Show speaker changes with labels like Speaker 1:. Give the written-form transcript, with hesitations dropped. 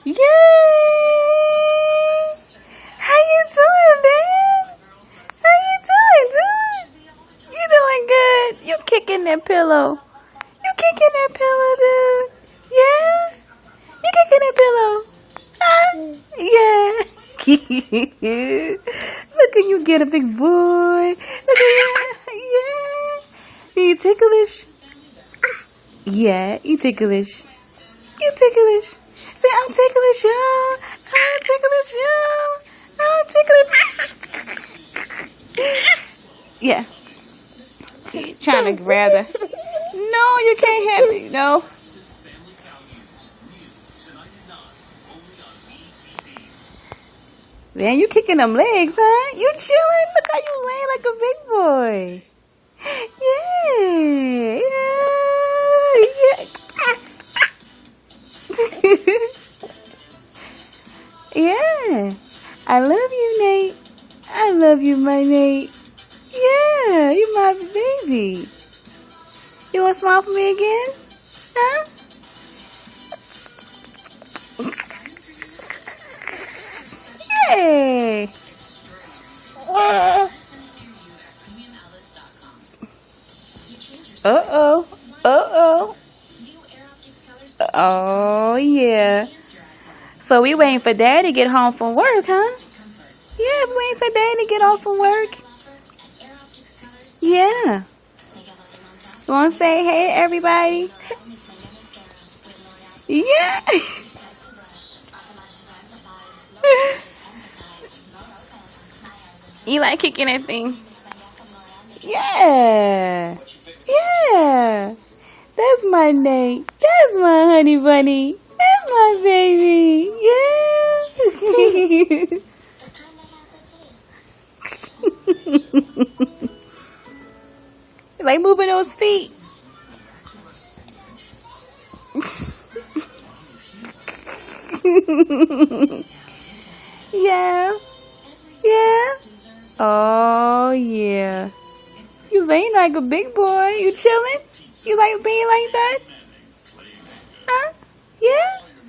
Speaker 1: Yay! How you doing, man? How you doing, dude? You doing good? You kicking that pillow? You kicking that pillow, dude? Yeah? You kicking that pillow? Huh? Yeah. Look at you get a big boy. Look at you. Yeah. You ticklish? Yeah, you ticklish. You ticklish. Say, I'm ticklish, y'all. I'm ticklish, y'all. I'm ticklish. Yeah. You trying to grab her. No, you can't have it. No. Man, you kicking them legs, huh? You chilling? Look how you laying like a big boy. Yeah. Yeah. I love you, Nate. I love you, my Nate. Yeah, you my baby. You want to smile for me again? Huh? Yay. Uh-oh. Uh-oh. Oh, yeah. So we waiting for Daddy to get home from work, huh? Yeah, we waiting for Daddy to get home from work. Yeah. You want to say hey, everybody? Yeah. You like kicking that thing? Yeah. Yeah. That's my Nate. That's my honey bunny. That's my baby. Yeah. You like moving those feet? Yeah. Yeah. Oh, yeah. You laying like a big boy. You chilling? You like being like that? Huh? Yeah?